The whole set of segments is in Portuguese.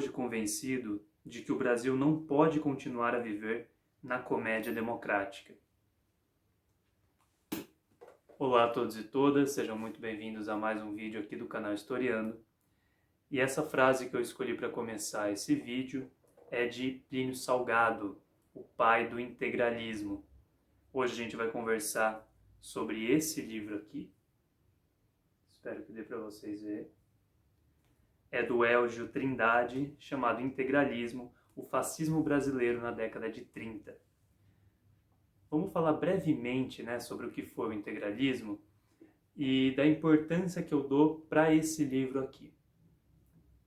hoje convencido de que o Brasil não pode continuar a viver na comédia democrática. Olá a todos e todas, sejam muito bem-vindos a mais um vídeo aqui do canal Historiando. E essa frase que eu escolhi para começar esse vídeo é de Plínio Salgado, o pai do integralismo. Hoje a gente vai conversar sobre esse livro aqui. Espero que dê para vocês verem. É do Elgio Trindade, chamado Integralismo, o fascismo brasileiro na década de 30. Vamos falar brevemente, sobre o que foi o integralismo e da importância que eu dou para esse livro aqui.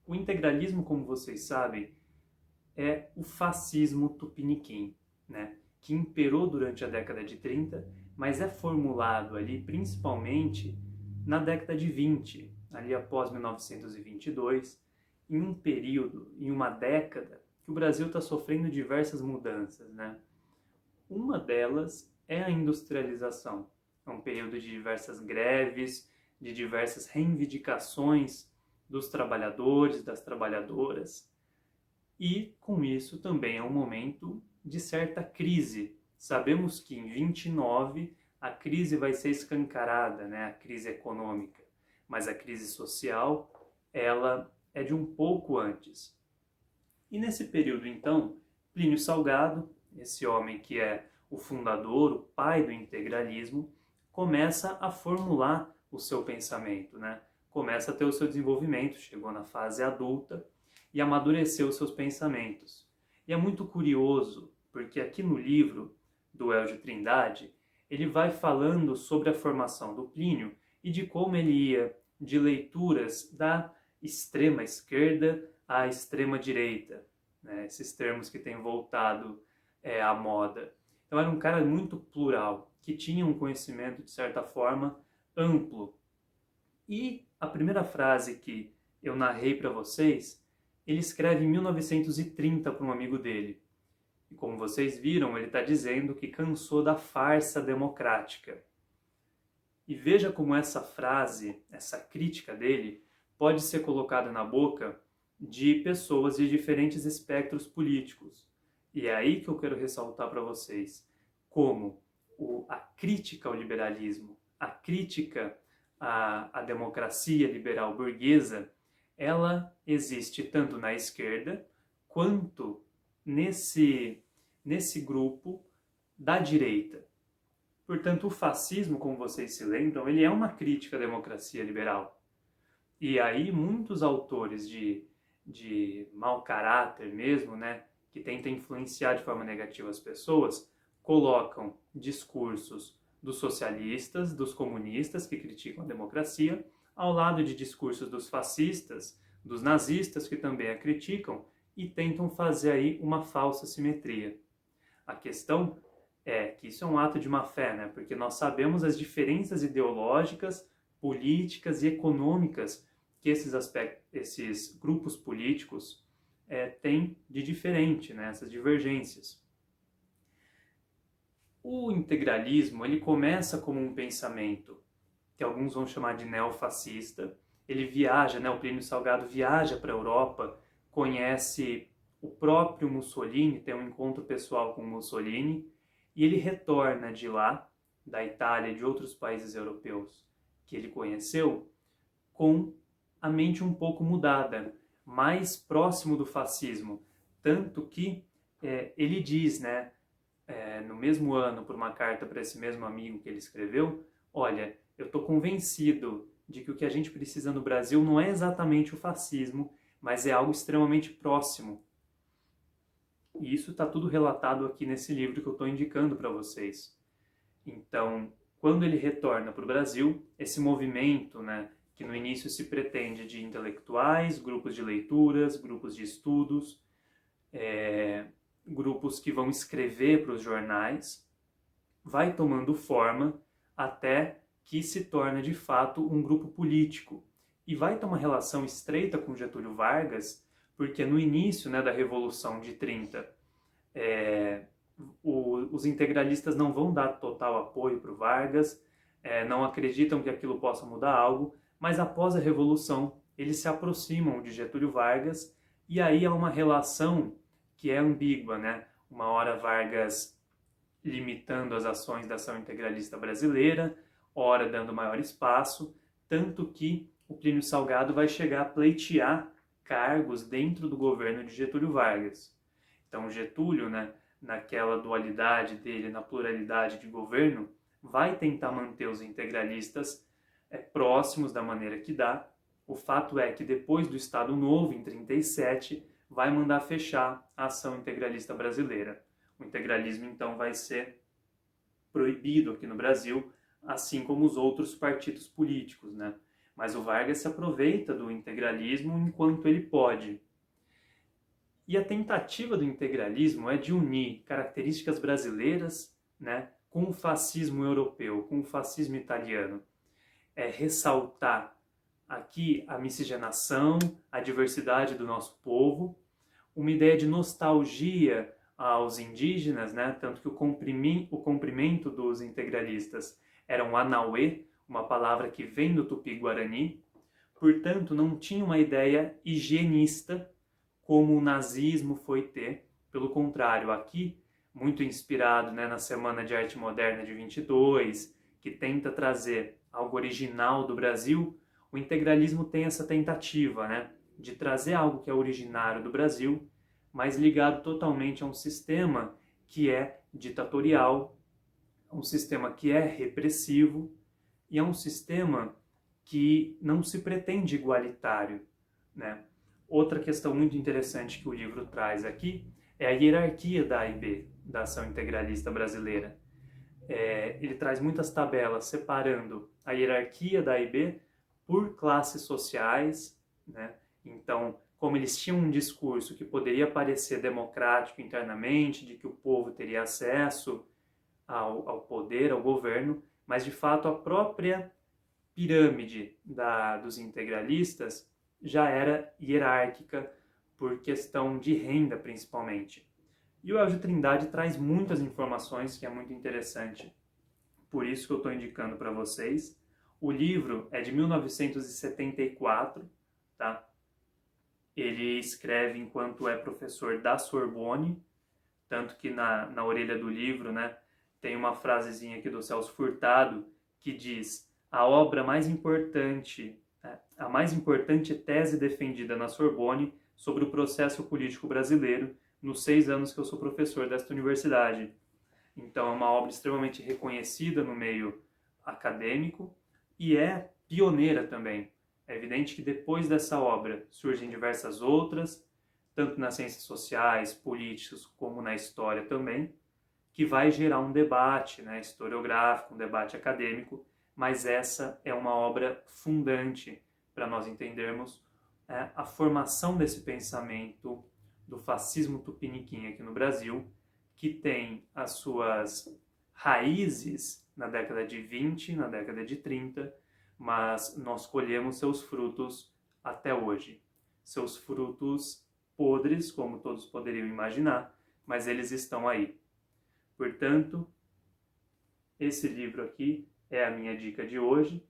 O integralismo, como vocês sabem, é o fascismo tupiniquim, que imperou durante a década de 30, mas é formulado ali principalmente na década de 20, ali após 1922, em um período, em uma década, que o Brasil está sofrendo diversas mudanças, Uma delas é a industrialização. É um período de diversas greves, de diversas reivindicações dos trabalhadores, das trabalhadoras. E, com isso, também é um momento de certa crise. Sabemos que em 29 a crise vai ser escancarada, a crise econômica. Mas a crise social, ela é de um pouco antes. E nesse período, então, Plínio Salgado, esse homem que é o fundador, o pai do integralismo, começa a formular o seu pensamento, Começa a ter o seu desenvolvimento, chegou na fase adulta e amadureceu os seus pensamentos. E é muito curioso, porque aqui no livro do Elgio Trindade, ele vai falando sobre a formação do Plínio e de como ele ia de leituras da extrema esquerda à extrema direita, esses termos que têm voltado à moda. Então era um cara muito plural, que tinha um conhecimento, de certa forma, amplo. E a primeira frase que eu narrei para vocês, ele escreve em 1930 para um amigo dele. E como vocês viram, ele está dizendo que cansou da farsa democrática. E veja como essa frase, essa crítica dele, pode ser colocada na boca de pessoas de diferentes espectros políticos. E é aí que eu quero ressaltar para vocês como a crítica ao liberalismo, a crítica à democracia liberal burguesa, ela existe tanto na esquerda quanto nesse grupo da direita. Portanto, o fascismo, como vocês se lembram, ele é uma crítica à democracia liberal. E aí muitos autores de mau caráter mesmo, que tentam influenciar de forma negativa as pessoas, colocam discursos dos socialistas, dos comunistas que criticam a democracia, ao lado de discursos dos fascistas, dos nazistas que também a criticam e tentam fazer aí uma falsa simetria. A questão é que isso é um ato de má fé, porque nós sabemos as diferenças ideológicas, políticas e econômicas que esses grupos políticos têm de diferente, essas divergências. O integralismo ele começa como um pensamento que alguns vão chamar de neofascista. Ele viaja, o Plínio Salgado viaja para a Europa, conhece o próprio Mussolini, tem um encontro pessoal com Mussolini, e ele retorna de lá, da Itália e de outros países europeus que ele conheceu, com a mente um pouco mudada, mais próximo do fascismo. Tanto que ele diz, no mesmo ano, por uma carta para esse mesmo amigo que ele escreveu, olha, eu estou convencido de que o que a gente precisa no Brasil não é exatamente o fascismo, mas é algo extremamente próximo. E isso está tudo relatado aqui nesse livro que eu estou indicando para vocês. Então, quando ele retorna para o Brasil, esse movimento, que no início se pretende de intelectuais, grupos de leituras, grupos de estudos, grupos que vão escrever para os jornais, vai tomando forma até que se torna de fato um grupo político. E vai ter uma relação estreita com Getúlio Vargas, porque no início da Revolução de 30, os integralistas não vão dar total apoio para o Vargas, não acreditam que aquilo possa mudar algo, mas após a Revolução eles se aproximam de Getúlio Vargas E aí há uma relação que é ambígua, né? Uma hora Vargas limitando as ações da ação integralista brasileira, ora dando maior espaço, tanto que o Plínio Salgado vai chegar a pleitear cargos dentro do governo de Getúlio Vargas. Então Getúlio, né, naquela dualidade dele, na pluralidade de governo, vai tentar manter os integralistas próximos da maneira que dá. O fato é que depois do Estado Novo, em 1937, vai mandar fechar a ação integralista brasileira. O integralismo, então, vai ser proibido aqui no Brasil, assim como os outros partidos políticos, né? Mas o Vargas se aproveita do integralismo enquanto ele pode. E a tentativa do integralismo é de unir características brasileiras, né, com o fascismo europeu, com o fascismo italiano. É ressaltar aqui a miscigenação, a diversidade do nosso povo, uma ideia de nostalgia aos indígenas, né? Tanto que o comprimento dos integralistas era um anauê, uma palavra que vem do Tupi-Guarani, portanto não tinha uma ideia higienista como o nazismo foi ter. Pelo contrário, aqui, muito inspirado, né, na Semana de Arte Moderna de 22, que tenta trazer algo original do Brasil, o integralismo tem essa tentativa, né, de trazer algo que é originário do Brasil, mas ligado totalmente a um sistema que é ditatorial, um sistema que é repressivo e é um sistema que não se pretende igualitário, né? Outra questão muito interessante que o livro traz aqui é a hierarquia da AIB, da Ação Integralista Brasileira. Ele traz muitas tabelas separando a hierarquia da AIB por classes sociais, né? Então, como eles tinham um discurso que poderia parecer democrático internamente, de que o povo teria acesso ao poder, ao governo, mas de fato a própria pirâmide dos integralistas já era hierárquica por questão de renda, principalmente. E o Elgio Trindade traz muitas informações que é muito interessante, por isso que eu estou indicando para vocês. O livro é de 1974, tá? Ele escreve enquanto é professor da Sorbonne, tanto que na orelha do livro, né, tem uma frasezinha aqui do Celso Furtado que diz: a obra mais importante, a mais importante tese defendida na Sorbonne sobre o processo político brasileiro nos 6 anos que eu sou professor desta universidade. Então é uma obra extremamente reconhecida no meio acadêmico e é pioneira também. É evidente que depois dessa obra surgem diversas outras, tanto nas ciências sociais, políticas, como na história também, que vai gerar um debate, né, historiográfico, um debate acadêmico, mas essa é uma obra fundante para nós entendermos a formação desse pensamento do fascismo tupiniquim aqui no Brasil, que tem as suas raízes na década de 20, na década de 30, mas nós colhemos seus frutos até hoje. Seus frutos podres, como todos poderiam imaginar, mas eles estão aí. Portanto, esse livro aqui é a minha dica de hoje.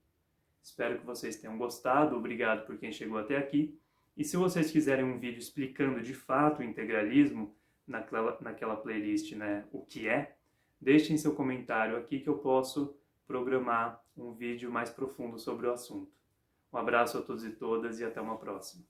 Espero que vocês tenham gostado. Obrigado por quem chegou até aqui. E se vocês quiserem um vídeo explicando de fato o integralismo, naquela playlist, né, o que é, deixem seu comentário aqui que eu posso programar um vídeo mais profundo sobre o assunto. Um abraço a todos e todas e até uma próxima.